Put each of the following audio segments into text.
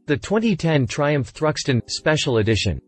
The 2010 Triumph Thruxton Special Edition.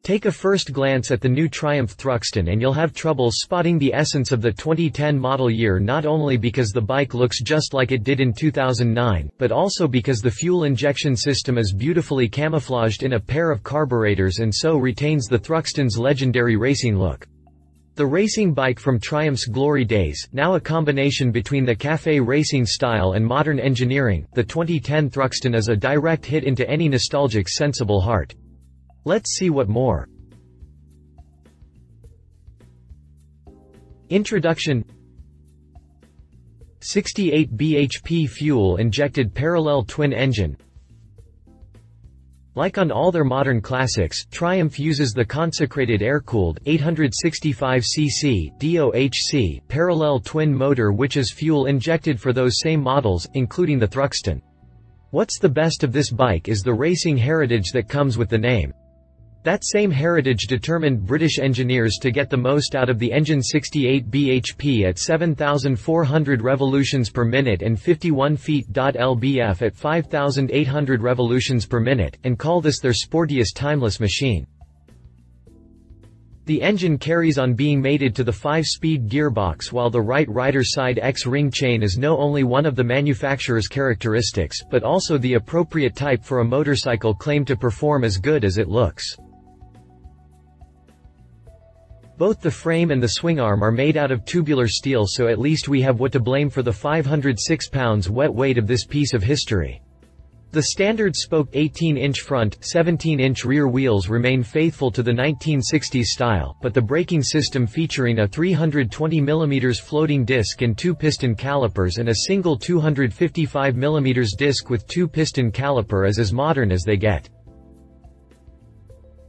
Take a first glance at the new Triumph Thruxton and you'll have trouble spotting the essence of the 2010 model year, not only because the bike looks just like it did in 2009, but also because the fuel injection system is beautifully camouflaged in a pair of carburetors and so retains the Thruxton's legendary racing look. The racing bike from Triumph's glory days, now a combination between the café racing style and modern engineering, the 2010 Thruxton is a direct hit into any nostalgic sensible heart. Let's see what more. Introduction. 68 bhp fuel-injected parallel twin engine. Like on all their modern classics, Triumph uses the consecrated air-cooled 865cc DOHC parallel twin motor, which is fuel-injected for those same models, including the Thruxton. What's the best of this bike is the racing heritage that comes with the name. That same heritage determined British engineers to get the most out of the engine. 68 bhp at 7,400 revolutions per minute and 51 feet/lbf at 5,800 revolutions per minute, and call this their sportiest timeless machine. The engine carries on being mated to the 5-speed gearbox, while the right rider's side X-ring chain is not only one of the manufacturer's characteristics, but also the appropriate type for a motorcycle claimed to perform as good as it looks. Both the frame and the swingarm are made out of tubular steel, so at least we have what to blame for the 506 pounds wet weight of this piece of history. The standard spoke 18-inch front, 17-inch rear wheels remain faithful to the 1960s style, but the braking system, featuring a 320 mm floating disc and 2-piston calipers and a single 255 mm disc with 2-piston caliper, is as modern as they get.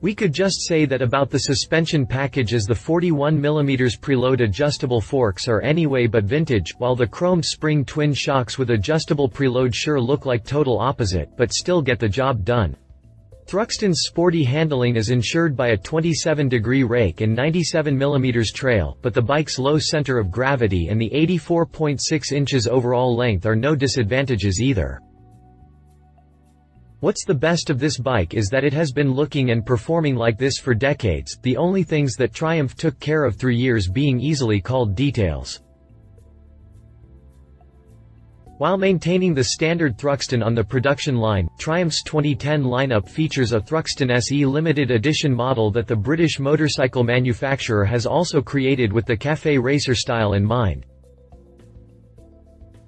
We could just say that about the suspension package, as the 41 mm preload adjustable forks are anyway but vintage, while the chromed spring twin shocks with adjustable preload sure look like total opposite, but still get the job done. Thruxton's sporty handling is ensured by a 27-degree rake and 97 mm trail, but the bike's low center of gravity and the 84.6 inches overall length are no disadvantages either. What's the best of this bike is that it has been looking and performing like this for decades, the only things that Triumph took care of through years being easily called details. While maintaining the standard Thruxton on the production line, Triumph's 2010 lineup features a Thruxton SE limited edition model that the British motorcycle manufacturer has also created with the café racer style in mind.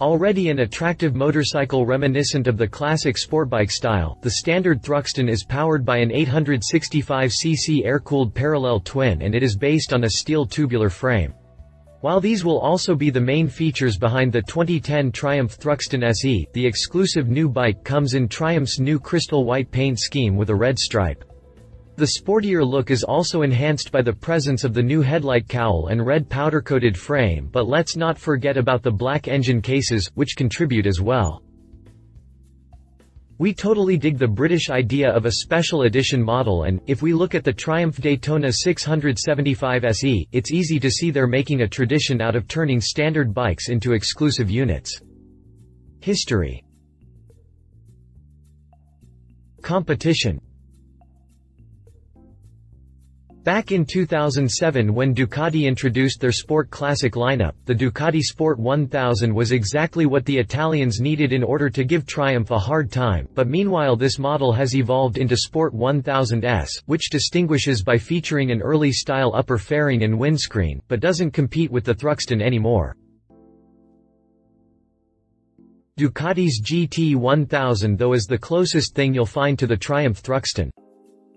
Already an attractive motorcycle reminiscent of the classic sportbike style, the standard Thruxton is powered by an 865cc air-cooled parallel twin, and it is based on a steel tubular frame. While these will also be the main features behind the 2010 Triumph Thruxton SE, the exclusive new bike comes in Triumph's new crystal white paint scheme with a red stripe. The sportier look is also enhanced by the presence of the new headlight cowl and red powder-coated frame, but let's not forget about the black engine cases, which contribute as well. We totally dig the British idea of a special edition model, and, if we look at the Triumph Daytona 675 SE, it's easy to see they're making a tradition out of turning standard bikes into exclusive units. History. Competition. Back in 2007, when Ducati introduced their Sport Classic lineup, the Ducati Sport 1000 was exactly what the Italians needed in order to give Triumph a hard time, but meanwhile this model has evolved into Sport 1000S, which distinguishes by featuring an early-style upper fairing and windscreen, but doesn't compete with the Thruxton anymore. Ducati's GT 1000 though is the closest thing you'll find to the Triumph Thruxton.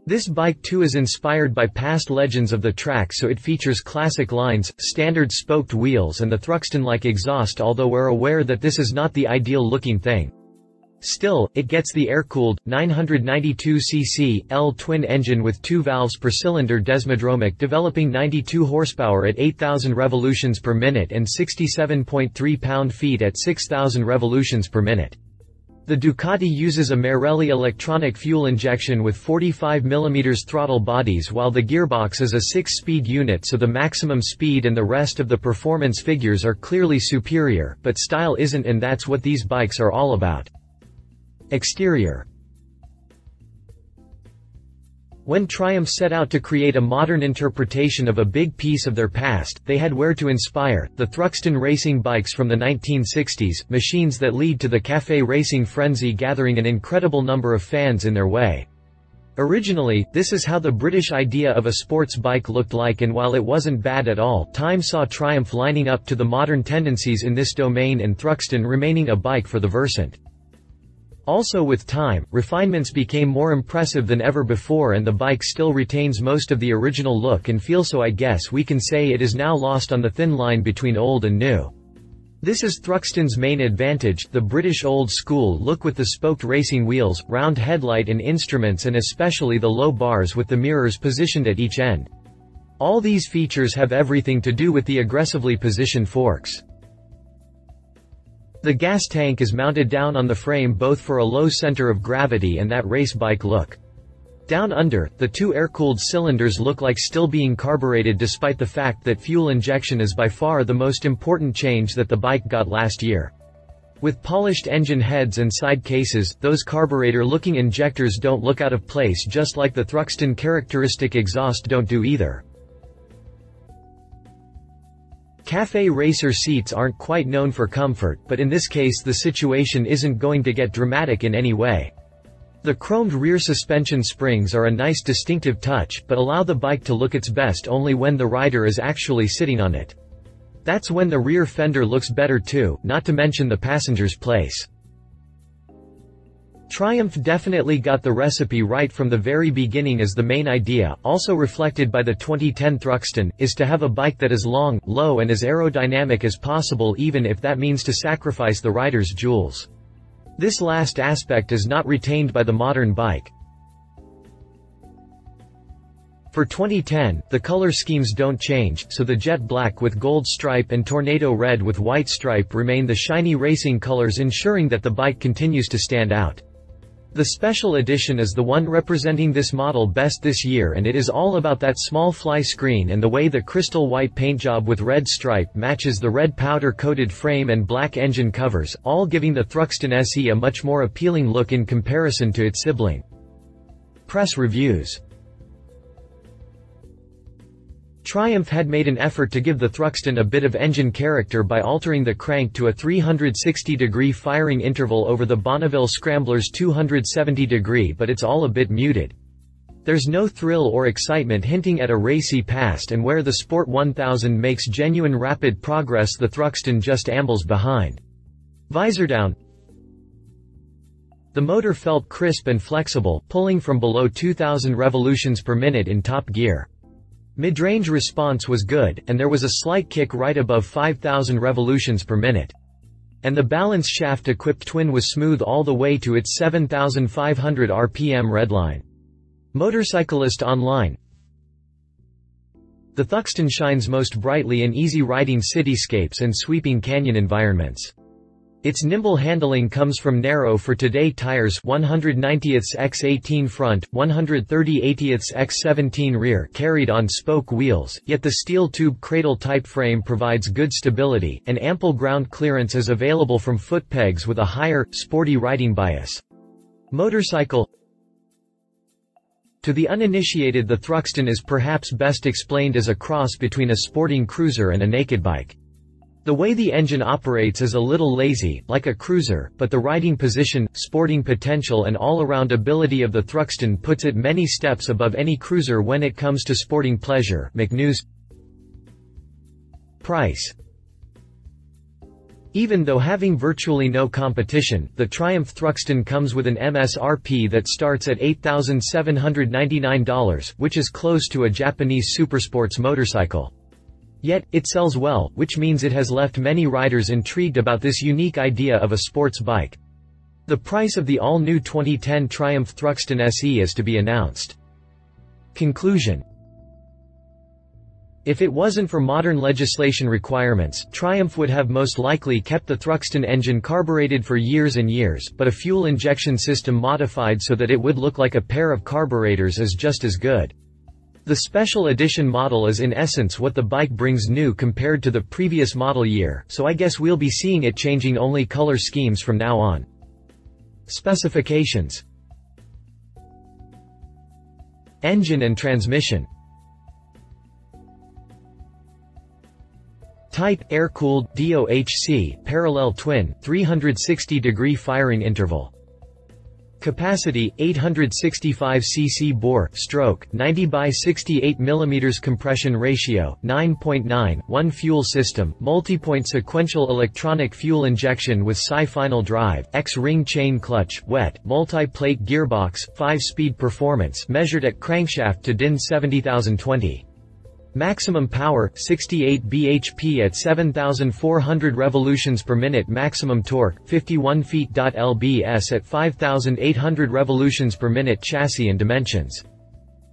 This bike too is inspired by past legends of the track, so it features classic lines, standard spoked wheels and the Thruxton-like exhaust, although we're aware that this is not the ideal looking thing. Still, it gets the air-cooled, 992cc, L-twin engine with 2 valves per cylinder desmodromic, developing 92 horsepower at 8,000 revolutions per minute and 67.3 pound-feet at 6,000 revolutions per minute. The Ducati uses a Marelli electronic fuel injection with 45 mm throttle bodies, while the gearbox is a 6-speed unit, so the maximum speed and the rest of the performance figures are clearly superior, but style isn't, and that's what these bikes are all about. Exterior. When Triumph set out to create a modern interpretation of a big piece of their past, they had where to inspire: the Thruxton racing bikes from the 1960s, machines that lead to the café racing frenzy, gathering an incredible number of fans in their way. Originally, this is how the British idea of a sports bike looked like, and while it wasn't bad at all, time saw Triumph lining up to the modern tendencies in this domain and Thruxton remaining a bike for the versant. Also with time, refinements became more impressive than ever before, and the bike still retains most of the original look and feel, so I guess we can say it is now lost on the thin line between old and new. This is Thruxton's main advantage, the British old-school look with the spoked racing wheels, round headlight and instruments, and especially the low bars with the mirrors positioned at each end. All these features have everything to do with the aggressively positioned forks. The gas tank is mounted down on the frame both for a low center of gravity and that race bike look. Down under, the two air-cooled cylinders look like still being carbureted, despite the fact that fuel injection is by far the most important change that the bike got last year. With polished engine heads and side cases, those carburetor-looking injectors don't look out of place, just like the Thruxton characteristic exhaust don't do either. Café racer seats aren't quite known for comfort, but in this case the situation isn't going to get dramatic in any way. The chromed rear suspension springs are a nice distinctive touch, but allow the bike to look its best only when the rider is actually sitting on it. That's when the rear fender looks better too, not to mention the passenger's place. Triumph definitely got the recipe right from the very beginning, as the main idea, also reflected by the 2010 Thruxton, is to have a bike that is long, low and as aerodynamic as possible, even if that means to sacrifice the rider's jewels. This last aspect is not retained by the modern bike. For 2010, the color schemes don't change, so the jet black with gold stripe and tornado red with white stripe remain the shiny racing colors, ensuring that the bike continues to stand out. The special edition is the one representing this model best this year, and it is all about that small fly screen and the way the crystal white paint job with red stripe matches the red powder-coated frame and black engine covers, all giving the Thruxton SE a much more appealing look in comparison to its sibling. Press reviews. Triumph had made an effort to give the Thruxton a bit of engine character by altering the crank to a 360-degree firing interval over the Bonneville Scrambler's 270-degree, but it's all a bit muted. There's no thrill or excitement, hinting at a racy past, and where the Sport 1000 makes genuine rapid progress, the Thruxton just ambles behind. Visor down. The motor felt crisp and flexible, pulling from below 2,000 revolutions per minute in top gear. Mid-range response was good, and there was a slight kick right above 5,000 revolutions per minute. And the balance shaft-equipped twin was smooth all the way to its 7,500 RPM redline. Motorcyclist online. The Thruxton shines most brightly in easy-riding cityscapes and sweeping canyon environments. Its nimble handling comes from narrow for today tires, 190ths x 18 front, 130/80ths x 17 rear, carried on spoke wheels, yet the steel tube cradle-type frame provides good stability, and ample ground clearance is available from foot pegs with a higher, sporty riding bias. Motorcycle. To the uninitiated, the Thruxton is perhaps best explained as a cross between a sporting cruiser and a naked bike. The way the engine operates is a little lazy, like a cruiser, but the riding position, sporting potential and all-around ability of the Thruxton puts it many steps above any cruiser when it comes to sporting pleasure. McNews. Price. Even though having virtually no competition, the Triumph Thruxton comes with an MSRP that starts at $8,799, which is close to a Japanese supersports motorcycle. Yet, it sells well, which means it has left many riders intrigued about this unique idea of a sports bike. The price of the all-new 2010 Triumph Thruxton SE is to be announced. Conclusion. If it wasn't for modern legislation requirements, Triumph would have most likely kept the Thruxton engine carbureted for years and years, but a fuel injection system modified so that it would look like a pair of carburetors is just as good. The special edition model is in essence what the bike brings new compared to the previous model year, so I guess we'll be seeing it changing only color schemes from now on. Specifications. Engine and transmission. Type, air-cooled, DOHC, parallel twin, 360-degree firing interval. Capacity, 865 cc bore, stroke, 90 by 68 mm compression ratio, 9.9, 1 fuel system, multi-point sequential electronic fuel injection with SI-final drive, X-ring chain clutch, wet, multi-plate gearbox, 5-speed performance measured at crankshaft to DIN 70,020. Maximum power, 68 bhp at 7,400 revolutions per minute. Maximum torque, 51 feet/lbs at 5,800 revolutions per minute. Chassis and dimensions.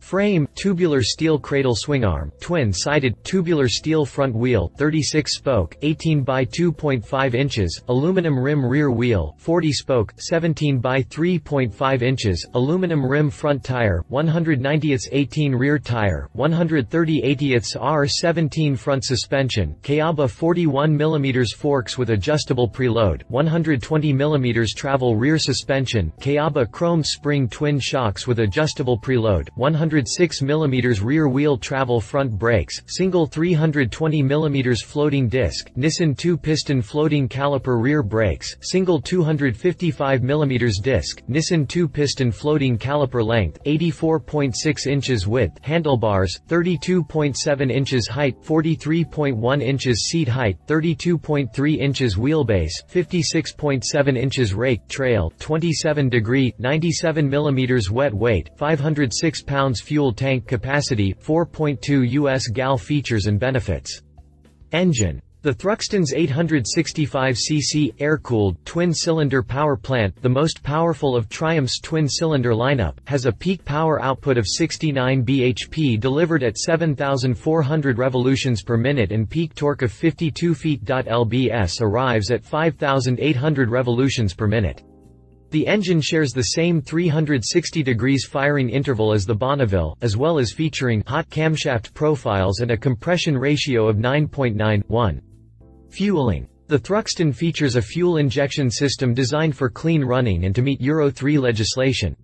Frame, tubular steel cradle swingarm, twin-sided, tubular steel front wheel, 36-spoke, 18 by 2.5 inches, aluminum rim rear wheel, 40-spoke, 17 by 3.5 inches, aluminum rim front tire, 190/18 rear tire, 130/80 R17 front suspension, Kayaba 41 mm forks with adjustable preload, 120 mm travel rear suspension, Kayaba chrome spring twin shocks with adjustable preload, 106 mm rear wheel travel front brakes, single 320 mm floating disc, Nissan 2-piston floating caliper rear brakes, single 255 mm disc, Nissan 2-piston floating caliper length, 84.6 inches width, handlebars, 32.7 inches height, 43.1 inches seat height, 32.3 inches wheelbase, 56.7 inches rake trail, 27 degree, 97 mm wet weight, 506 pounds fuel tank capacity, 4.2 US gal. Features and benefits. Engine. The Thruxton's 865cc, air-cooled, twin-cylinder power plant, the most powerful of Triumph's twin-cylinder lineup, has a peak power output of 69 bhp delivered at 7,400 revolutions per minute and peak torque of 52 feet/lbs arrives at 5,800 revolutions per minute. The engine shares the same 360 degrees firing interval as the Bonneville, as well as featuring hot camshaft profiles and a compression ratio of 9.91. Fueling. The Thruxton features a fuel injection system designed for clean running and to meet Euro 3 legislation.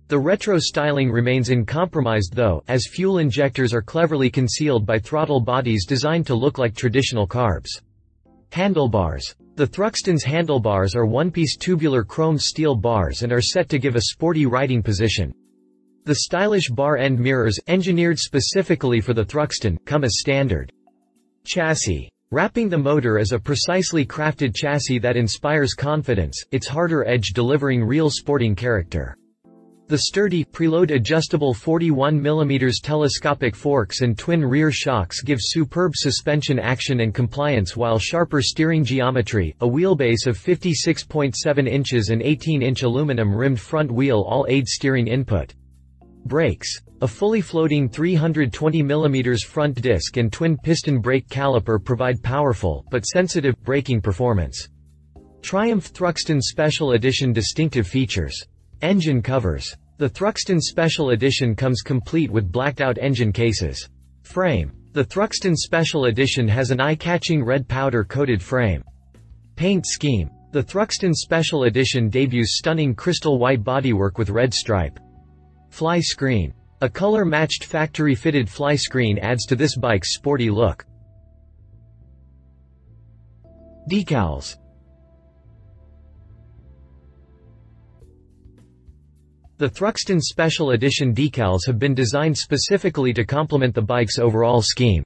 The retro styling remains uncompromised though, as fuel injectors are cleverly concealed by throttle bodies designed to look like traditional carbs. Handlebars. The Thruxton's handlebars are one-piece tubular chrome steel bars and are set to give a sporty riding position. The stylish bar end mirrors, engineered specifically for the Thruxton, come as standard. Chassis. Wrapping the motor is a precisely crafted chassis that inspires confidence, its harder edge delivering real sporting character. The sturdy, preload adjustable 41 mm telescopic forks and twin rear shocks give superb suspension action and compliance while sharper steering geometry, a wheelbase of 56.7 inches and 18-inch aluminum-rimmed front wheel all aid steering input. Brakes. A fully floating 320 mm front disc and twin-piston brake caliper provide powerful, but sensitive, braking performance. Triumph Thruxton Special Edition distinctive features. Engine covers. The Thruxton Special Edition comes complete with blacked-out engine cases. Frame. The Thruxton Special Edition has an eye-catching red powder-coated frame. Paint scheme. The Thruxton Special Edition debuts stunning crystal white bodywork with red stripe. Fly screen. A color-matched factory-fitted fly screen adds to this bike's sporty look. Decals. The Thruxton Special Edition decals have been designed specifically to complement the bike's overall scheme.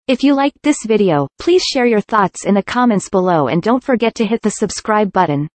If you liked this video, please share your thoughts in the comments below and don't forget to hit the subscribe button.